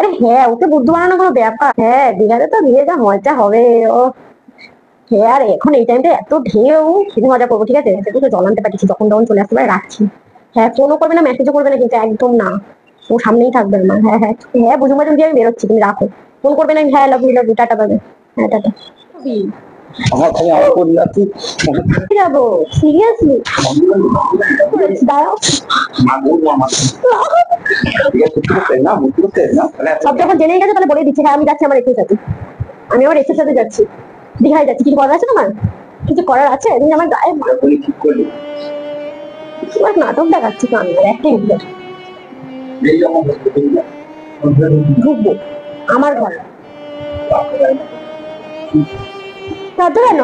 আরে হ্যাঁ, ওকে বুদ্ধু বানানো কোনো ব্যাপার? হ্যাঁ, দীঘাতে তো গিয়ে যা মজা হবে। ও হ্যাঁ, আর এখন এই টাইমটা এত ঢেউ, শুধু মজা করবো। ঠিক আছে, সেটা তো জল আনতে পারছি, যখন তখন চলে আসতে পারে। রাখছি। হ্যাঁ, ফোনও করবে না, মেসেজও করবে না, কিন্তু একদম না। ও সামনেই থাকবে আমার। হ্যাঁ হ্যাঁ হ্যাঁ, বুঝুম বাজুম দিয়ে আমি বেরোচ্ছি, তুমি রাখো। ফোন করবে না। হ্যাঁ, লাভ ইউ, টাটা পাবে। হ্যাঁ, টাটা। আমার খালি আমার করে যাচ্ছি যাবো সিরিয়াসলি? দাঁড়াও। সব যখন জেনে গেছে তাহলে বলে দিচ্ছি। হ্যাঁ, আমি যাচ্ছি আমার এক্সের সাথে। আমি আমার এক্সের সাথে যাচ্ছি। দীঘায় যাচ্ছি। কিছু করার আছে তোমার? কিছু করার আছে? তুমি আমার গায়ে ঠিক করলি তোমার নাটক দেখাচ্ছি তো, আমি অ্যাক্টিং ঢুকবো আমার ঘর। কত কেন?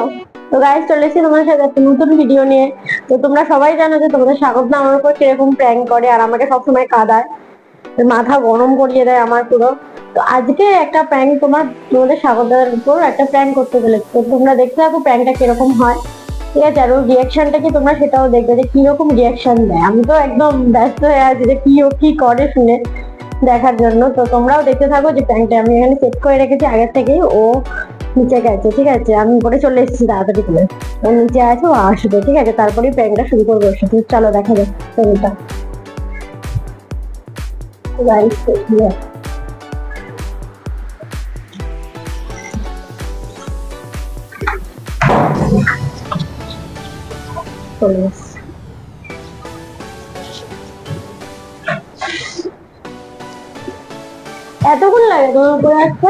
তো গাইস, চলে এসেছি তোমার সাথে একটা নতুন ভিডিও নিয়ে। তো তোমরা সবাই জানো যে তোমাদের স্বাগত না আমার উপর কিরকম প্র্যাঙ্ক করে আর আমাকে সবসময় কাঁদায়, মাথা গরম করিয়ে দেয় আমার পুরো। তো আজকে একটা প্র্যাঙ্ক তোমাদের স্বাগতের উপর একটা প্র্যাঙ্ক করতে গেলে, তো তোমরা দেখতে থাকো প্র্যাঙ্কটা কিরকম হয়। ঠিক আছে, আর ওর রিয়াকশনটা কি তোমরা সেটাও দেখবে যে কিরকম রিয়াকশন দেয়। আমি তো একদম ব্যস্ত হয়ে আছি যে কি ও কি করে শুনে দেখার জন্য। তো তোমরাও দেখতে থাকো যে প্র্যাঙ্কটা আমি এখানে সেট করে রেখেছি আগের থেকেই। ও নিচে গেছে, ঠিক আছে, আমি উপরে চলে এসেছি তাড়াতাড়ি করে। ও নিচে আছে, ও আসবে, ঠিক আছে, তারপরেই প্র্যাঙ্কটা শুরু করবো ওর সাথে। চলো দেখা যাক ছবিটা। এতক্ষণ লাগে তোমার উপরে আসতে?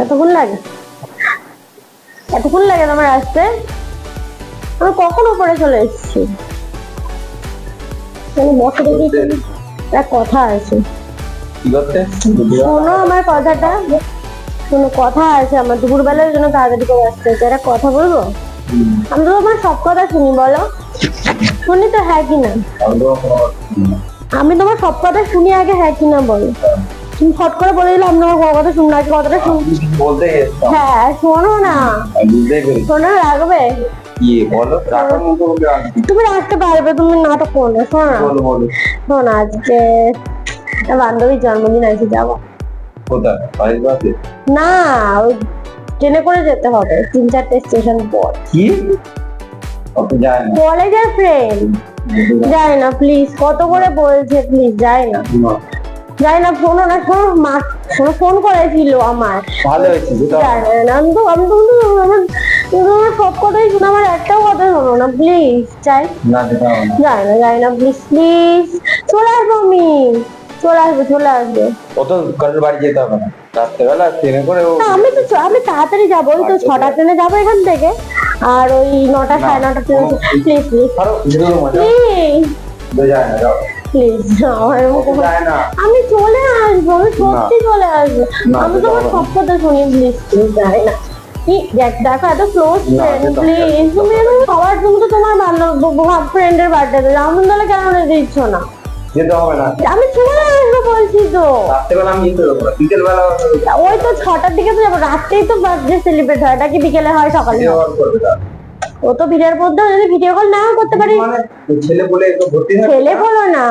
এতক্ষণ লাগে? এতক্ষণ লাগে তোমার আসতে? আমি কখন উপরে চলে এসেছি? বসে দেখি একটা কথা আছে। শোনো আমার কথাটা, শোনো, কথা আছে আমার। দুপুরবেলার জন্য তাড়াতাড়ি করে আসতে হচ্ছে। একটা কথা বলবো? আমি তো তোমার সব কথা শুনি, বলো। শুনি তো, হ্যাঁ কি না? আমি তোমার সব কথা শুনি, আগে হ্যাঁ কি না বলো। তুমি ফট করে বলে দিলে আমি তোমার কথা শুনবো না, কথাটা শুন। হ্যাঁ, শোনো না, শোনো, রাখবে? তুমি রাখতে পারবে, তুমি নাটক করো না। শোনো না, শোনো, আজকে বান্ধবীর জন্মদিন আছে, যাবো। না, ওই ট্রেনে করে যেতে হবে 3-4টে স্টেশন পর। কলেজের ফ্রেন্ড যায় না, প্লিজ, কত করে বলছে, প্লিজ যায় না, যাই না। শোনো না, শোনো, মা শোনো, ফোন করেছিল আমার। আমি তো তোমার সব কথাই শুনে আমার একটাও কথা শোনো না, প্লিজ। যাই না, প্লিজ প্লিজ। চলে আসবো আমি, চলে আসবে। বাড়ি যেতে হবে না, রাত্রেবেলা ট্রেনে করে। আমি তাড়াতাড়ি যাবো, ওই তো 6টা ট্রেনে যাবো এখান থেকে, আর ওই 9টা 9:30 ট্রেনে। প্লিজ প্লিজ প্লিজ, আমি চলে আসবো, আমি সত্যি চলে আসবো। আমি তোমার সব কথা শুনি, প্লিজ প্লিজ। যাই না, দেখো, এত ক্লোজ ফ্রেন্ড, প্লিজ। তুমি সবার, তুমি তো তোমার ফ্রেন্ডের বার্থডে রামন দলে কেন দিচ্ছ না? আমি চলে আসবো বলছি তো। ওই তো 6টার দিকে তো যাবো, রাত্রেই তো বার্থডে সেলিব্রেট হয়, এটা কি বিকেলে হয়, সকালে? ও তো ভিড়ের মধ্যে যদি ভিডিও কল নাও করতে পারি। ছেলে বলো না,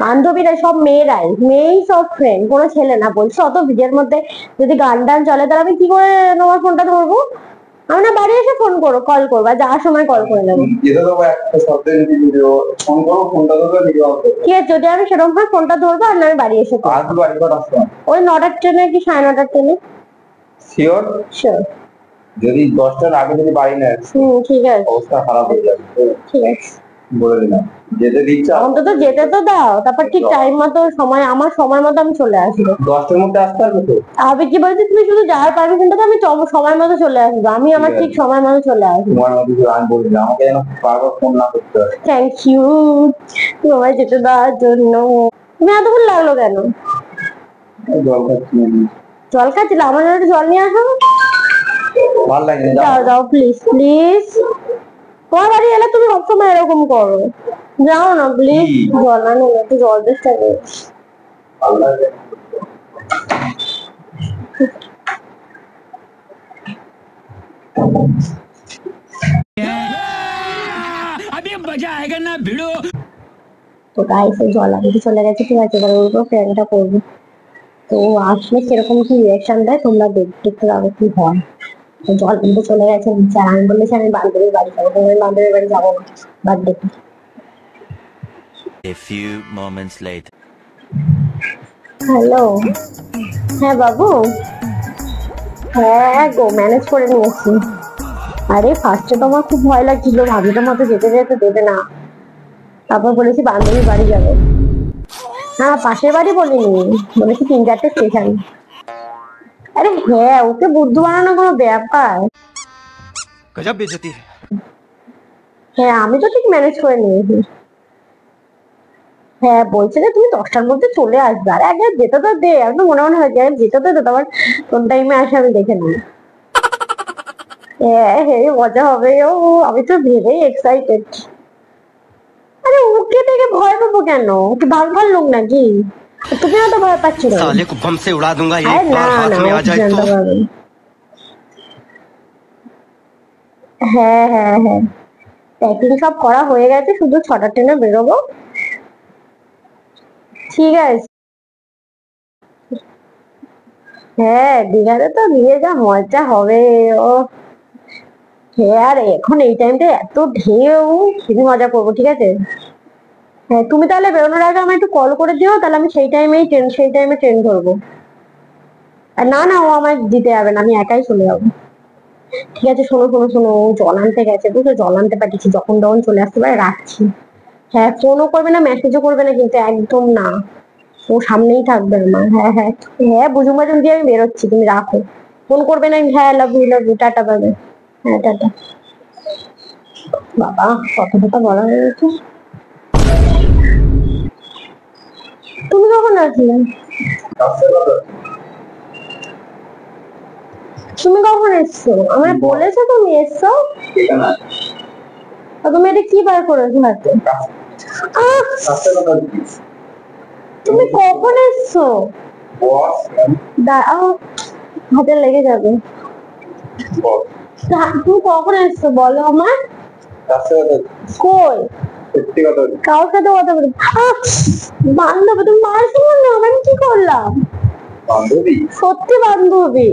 বান্ধবীরা সব মেয়েই সব ফ্রেন্ড, কোনো ছেলে না বলছি। অত ভিড়ের মধ্যে যদি গান টান চলে তাহলে আমি কি করে তোমার ফোনটা ধরবো? আমি না বাড়ি এসে ফোন করো, কল করবো, যাওয়ার সময় কল করে নেবো। ঠিক আছে, যদি আমি সেরকম ভাবে ফোনটা ধরবো, আর না আমি বাড়ি এসে ওই 9টার ট্রেনে কি 9:30টার ট্রেনে। শিওর যদি 10টার আগে যদি বাড়ি না, ঠিক আছে, অবস্থা খারাপ হয়ে যাবে। ঠিক আছে, বলে দিলাম। যেতে দিচ্ছ অন্তত যেতে তো দাও, তারপর ঠিক টাইম মতো আমার সময় মতো আমি চলে আসবো। 10টার মধ্যে আসতে পারবে তো? আমি কি বলছি, তুমি শুধু যাওয়ার পারমিশনটা তো, আমি সময় মতো চলে আসবো। আমি আমার ঠিক সময় মতো চলে আসবো। তোমার মধ্যে আমি বলি না, আমাকে যেন বারবার ফোন না করতে হয়। থ্যাংক ইউ তোমায় যেতে দেওয়ার জন্য। তুমি এতক্ষণ লাগলো কেন? জল খাচ্ছিল, আমার জন্য জল নিয়ে আসো। ভালো লাগে, যাও প্লিজ প্লিজ। তোমার বাড়ি এলে তুমি সবসময় এরকম করো, যাও না প্লিজ। জল আনো, একটু জল চেষ্টা করো। তো গাইস, জল আনতে চলে গেছে, ঠিক আছে, এবার ওর উপর প্র্যাঙ্কটা করবো। তো আসলে কিরকম কি রিয়াকশন দেয় তোমরা দেখতে পাবে কি হয়। তো জল কিন্তু চলে গেছে নিচে, আর আমি বলেছি আমি বান্ধবীর বাড়ি যাবো, কিন্তু আমি বান্ধবীর বাড়ি যাবো না birthday. A few moments later. Hello, হ্যাঁ বাবু, হ্যাঁ গো ম্যানেজ করে নিয়েছি। আরে ফার্স্টে তো আমার খুব ভয় লাগছিল, ভাবিটার মতো যেতে যেতে দেবে না, তারপর বলেছি বান্ধবীর বাড়ি যাবে। হ্যাঁ পাশের বাড়ি বলিনি, বলেছি 3-4টে স্টেশন। আরে হ্যাঁ, ওকে বুদ্ধু বানানো কোনো ব্যাপার? गजब बेइज्जती है। হ্যাঁ আমি তো ঠিক ম্যানেজ করে নিয়েছি। হ্যাঁ বলছে যে তুমি 10টার মধ্যে চলে আসবে। আরে আগে যেতে তো দে, আমি তো মনে হয় যেতে তো দে, তোমার কোন টাইমে আসে আমি দেখে নিই। হ্যাঁ হ্যাঁ মজা হবে। ও আমি তো ভেবেই এক্সাইটেড। আরে ওকে দেখে ভয় পাবো কেন? ওকে ভাগ লোক নাকি? তুমিও তো ভয় পাচ্ছ না। साले को बम से उड़ा दूंगा আরে एक না बार हाथ না, में ও आ जाए জানতে तो। পারবে। হ্যাঁ হ্যাঁ হ্যাঁ, প্যাকিং সব করা হয়ে গেছে, শুধু 6টার ট্রেনে বেরোবো। ঠিক আছে। হ্যাঁ দীঘাতে তো গিয়ে যা মজা হবে। ও হ্যাঁ, আর এখন এই টাইমটা এত ঢেউ, খুবই মজা করবো। ঠিক আছে, হ্যাঁ তুমি তাহলে বেরোনোর আগে আমায় একটু কল করে দিও, তাহলে আমি সেই টাইমে ট্রেন ধরবো। আর না না, ও আমায় দিতে যাবে না, আমি একাই চলে যাবো। ঠিক আছে, শোনো শোনো শোনো, ও জল আনতে গেছে, বুঝলো, জল আনতে পাঠিয়েছি, যখন তখন চলে আসতে পারে, রাখছি। হ্যাঁ ফোনও করবে না, মেসেজও করবে না, কিন্তু একদম না, ও সামনেই থাকবে আমার। হ্যাঁ হ্যাঁ হ্যাঁ, বুঝুম বাজুম দিয়ে আমি বেরোচ্ছি, তুমি রাখো, ফোন করবে না। হ্যাঁ লাভ ইউ, টাটা পাবে। হ্যাঁ টাটা। বাবা কথা কথা বলা হয়ে গেছে। তুমি কখন আসলে? তুমি কখন এসছো? আমায় বলেছো তুমি এসছো? আর তুমি এটা কি বার করেছো হাতে? আহ! তুমি কখন এসছো? দাঁড়াও, হাতে লেগে যাবে। তুমি কখন এসছো বলো আমার? কই? কার সাথে কথা বলি? বান্ধবী? তুমি মারছো না, আমি কি করলাম? বান্ধবী? সত্যি বান্ধবী।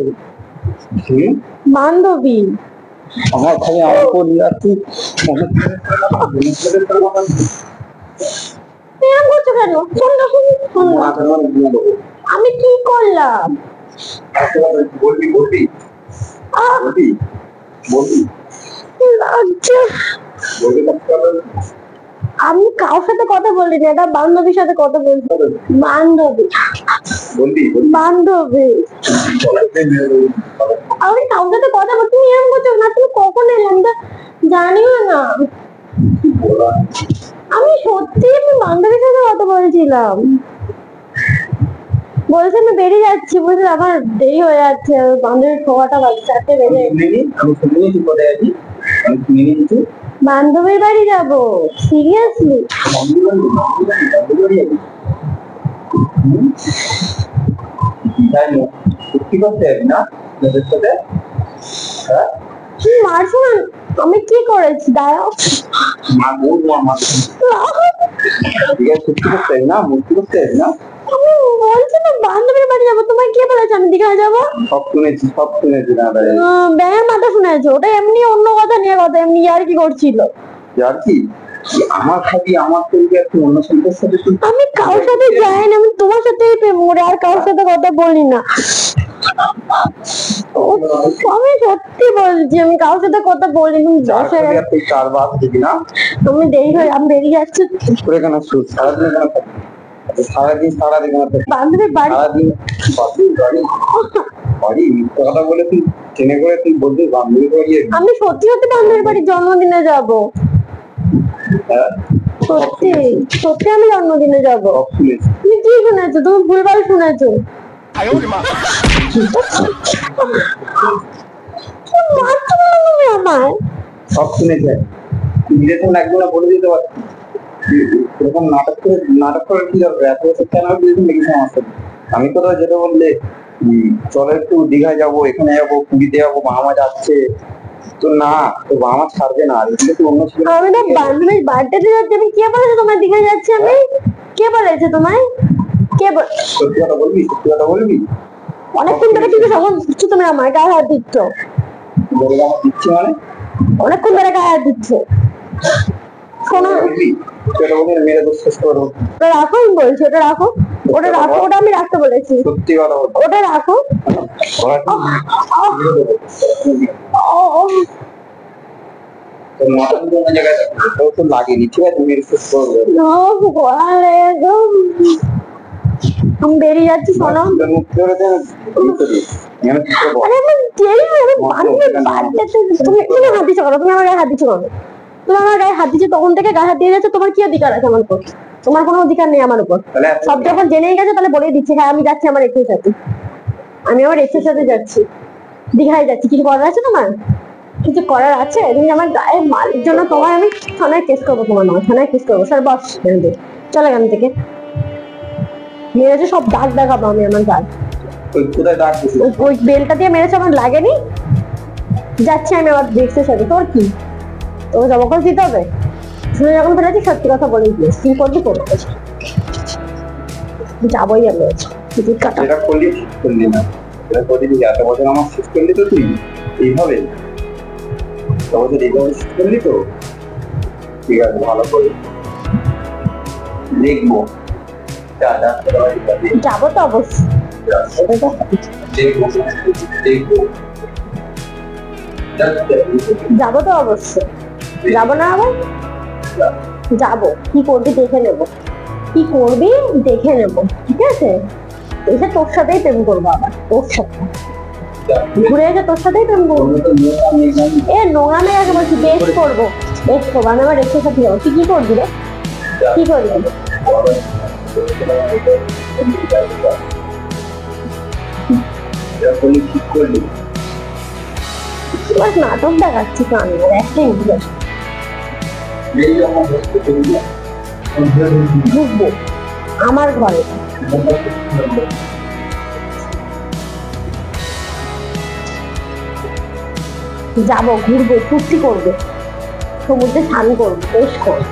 বান্ধবী আমার খালি আমার পরিবার তুই এরকম করছো কেন? শোন না, শোন না, আমি কি করলাম? বলবি বলবি আহ! বলবি বলবি লজ্জা। আমি কারোর সাথে কথা বলিনি, এটা বান্ধবীর সাথে কথা বলছি। বান্ধবী বলবি বান্ধবী আমি কারোর সাথে কথা বলছি। তুমি এরকম করছো না, তুমি কখন এলে? আমি তো জানিও না। আমি সত্যি আমি বান্ধবীর সাথে কথা বলছিলাম। বলছে আমি বেরিয়ে যাচ্ছি, বুঝলি আমার দেরি হয়ে যাচ্ছে, বান্ধবীর খোয়াটা বাজে 4টে বেজে। আমি শুনিনি তুই কোথায় আছিস, আমি শুনিনি কিছু। বান্ধবীর বাড়ি যাবো, সিরিয়াসলি? তাই না? সত্যি করতে যাবি না তোদের সাথে? হ্যাঁ তুমি মারছো না, আমি কি করেছি? দাঁড়াও। মা বল মা ঠিক আছে, সত্যি করতে যাবি না, মুক্তি করতে যাবি না? আমি বলছি না বান্ধবীর বাড়ি যাবো, তোমার কে বলেছে আমি দীঘা যাবো? সব শুনেছি না ভাই। ব্যাঙের মাথা শুনেছো? ওটা এমনি অন্য কথা নিয়ে কথা, এমনি আর কি করছিল। আর কি আমার খালি আমার পরিবার তুই অন্য ছেলেদের সাথে তুই আমি কারোর সাথে যাই না, আমি তোমার সাথেই প্রেম করে, আর কারোর সাথে কথা বলি না। আমি সত্যি বলছি, আমি কারোর সাথে কথা বলি না। বসে তুই 4 বার দিবি না? তুমি দেরি হয়ে, আমি বেরিয়ে যাচ্ছি। করে কেন সারাদিন কেন থাকবি? সারাদিন কেন থাকবি? বান্ধবীর বাড়ি সারাদিন বাড়ি মিথ্যা কথা বলে তুই ট্রেনে করে তুই বলবি বান্ধবী বাড়ি যাবি? আমি সত্যি সত্যি বান্ধবীর বাড়ির জন্মদিনে যাব। হ্যাঁ সত্যি সত্যি আমি জন্মদিনে যাব। সব শুনেছি। তুমি কি শুনেছো? তুমি ভুলভাল শুনেছো। মারছো কেন তুমি আমায়? সব শুনেছি। তুই যেরকম একজন বলে দিতে পারছিস এরকম নাটক করে কি দরকার? এত বছর কেন লেগেছে আমার সাথে? আমি কোথাও যেতে বললে চলো একটু দীঘায় যাবো, এখানে যাবো, পুরীতে যাবো, বাবা মা যাচ্ছে, তো না তোর বাবা মা ছাড়বে না, এগুলো তুই অন্য ছিল। আমি তো বান্ধবীর বার্থডেতে যাচ্ছি। আমি কে বলেছে তোমার দিকে যাচ্ছি? আমি কে বলেছে তোমায়? কে সত্যি কথা বলবি, সত্যি কথা বলবি? অনেকক্ষণ ধরে কিন্তু সকল দিচ্ছ তুমি আমার গায়ে হাত দিচ্ছ, বলে আমার দিচ্ছি মানে অনেকক্ষণ ধরে গায়ে হাত দিচ্ছ। শোনো, বলবি? সত্যি কথা বলবি, মেরে তো শেষ করে দেবো। ওটা রাখো, আমি বলছি ওটা রাখো, ওটা রাখো, ওটা আমি রাখতে বলেছি, সত্যি কথা বলবি? ওটা রাখো। ওরা কি ও, ও, তোর মাথা কিন্তু অন্য জায়গায় রাখবি। তোর তো লাগেনি, ঠিক আছে? মেরে শেষ করে দেবো। ও, গলা লেগে গেল। আমি বেরিয়ে যাচ্ছি, শোনো। তোর মুখ থেকে ওরা যেন দিতে দিস। আমি কি করবো? আরে আমি দেরি হবে, তুমি তুমি হাত দিচ্ছ কেন? তুমি আমার গায়ে হাত দিচ্ছ কেন? তুমি আমার গায়ে হাত দিচ্ছ, তখন থেকে গায়ে হাত দিয়ে যাচ্ছে, তোমার কি অধিকার আছে আমার উপর? তোমার কোনো অধিকার নেই আমার উপর। তাহলে সব যখন জেনেই গেছে তাহলে বলেই দিচ্ছে, হ্যাঁ আমি যাচ্ছি আমার এক্সের সাথে, আমি আমার এক্সের সাথে যাচ্ছি, দীঘায় যাচ্ছি। কিছু করার আছে তোমার? কিছু করার আছে? তুমি আমার গায়ে মালের জন্য তোমার আমি থানায় কেস করবো, তোমার নামে থানায় কেস করবো। স্যার বস, চলে এখান থেকে। মেরেছে সব দাগ দেখাবো আমি আমার গায়ে। ওই কোথায় দাগ দিছিস? ওই বেলটা দিয়ে মেরেছে, আমার লাগেনি। যাচ্ছি আমি আমার এক্সের সাথে, তোর কি? তোকে জবকল দিতে হবে? শুনে যখন ফেলেছি সত্যি কথা বলেই দিস, কি করবি করবো, যাবোই আমি টিকিট কাটা। এটা করলি ঠিক করলি না, এটা করলি যে এত বছর আমার শেষ করলি তো তুই এইভাবে, এত বছর এইভাবে শেষ করলি তো। ঠিক আছে, ভালো করে দেখবো। টাটা, যাবো তো অবশ্যই, এটা তো দেখবো, দেখবো। যাবো তো অবশ্যই, যাবো না আবার? যাবো, কি করবি দেখে নেবো, কি করবি দেখে নেবো, ঠিক আছে? এসে তোর সাথেই প্রেম করবো, আবার তোর সাথে ঘুরে এসে তোর সাথেই প্রেম করবো। এ নোংরামে আগে বলছি, বেশ করবো, বেশ করবো। আমি আমার রেখে সাথে যাবো। তুই কি করবি রে? কি করবি? ঠিক করলি? বাস নাটক দেখাচ্ছি তো আমি, অ্যাক্টিং ঢুকবো আমার ঘরে, যাবো, ঘুরবো, ফুর্তি করবো, সমুদ্রে স্নান করবো, বেশ করবো।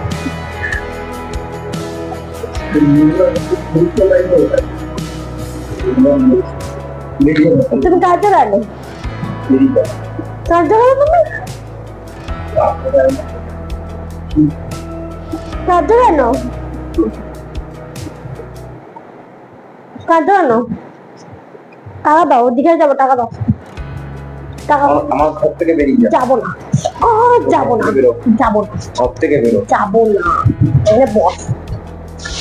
তুমি কার জোগাড়ো? কার জোগাড়ো তুমি? কার জোগাড়ো? কার জোগাড়ো? টাকা দাও, ওদিকে যাবো, টাকা দাও, টাকা দাও। আমার ঘর থেকে বেরিয়ে যা। যাবো না, যাবো না, যাবো না, ঘর থেকে বেরো, যাবো না, এখানে বস।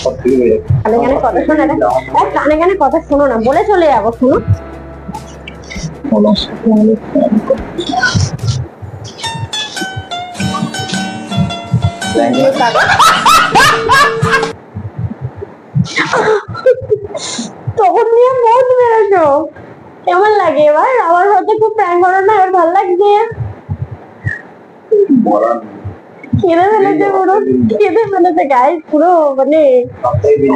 ঘর থেকে বেরো। কানে কানে কথা শোনো না, কানে কানে কথা শোনো না, বলে চলে যাবো। শোনো, তখন নিয়ে মন মেরেছো, কেমন লাগে এবার? আমার সাথে খুব প্র্যাঙ্ক করো না, এবার ভালো লাগছে। বলার কেঁদে ফেলেছে পুরো, কেঁদে ফেলেছে গাইস পুরো, মানে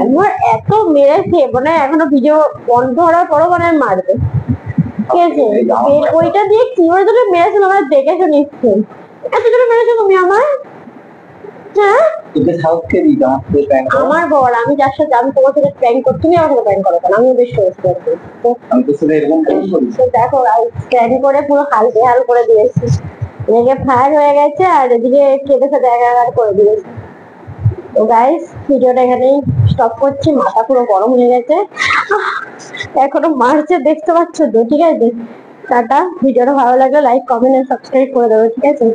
আমার এত মেরেছে, মানে এখনো ভিডিও বন্ধ করার পরও মানে মারবে, ঠিক আছে? ওইটা দিয়ে কি করে তোকে মেরেছিল আমার দেখেছো নিশ্চয়ই, এত করে মেরেছো তুমি আমার। হ্যাঁ, তোকে সাউথ কে দিই আমার সাথে প্র্যাঙ্ক কর। আমার বর, আমি যার সাথে আমি তোমার সাথে প্র্যাঙ্ক করছি, তুমি আমার সাথে প্র্যাঙ্ক করো কেন? আমিও বেশ সহজ করছি তো। আমি তো শুধু এরকম প্র্যাঙ্ক করি। তো দেখো প্র্যাঙ্ক করে পুরো হাল বেহাল করে দিয়েছি, এদিকে ফায়ার হয়ে গেছে আর এদিকে কেঁদে সাথে একাকার করে দিয়েছে। তো গাইস ভিডিওটা এখানেই স্টপ করছি, মাথা পুরো গরম হয়ে গেছে, এখনো মারছে দেখতে পাচ্ছ তো, ঠিক আছে? টাটা। ভিডিওটা ভালো লাগলে লাইক, কমেন্ট এন্ড সাবস্ক্রাইব করে দেবে, ঠিক আছে?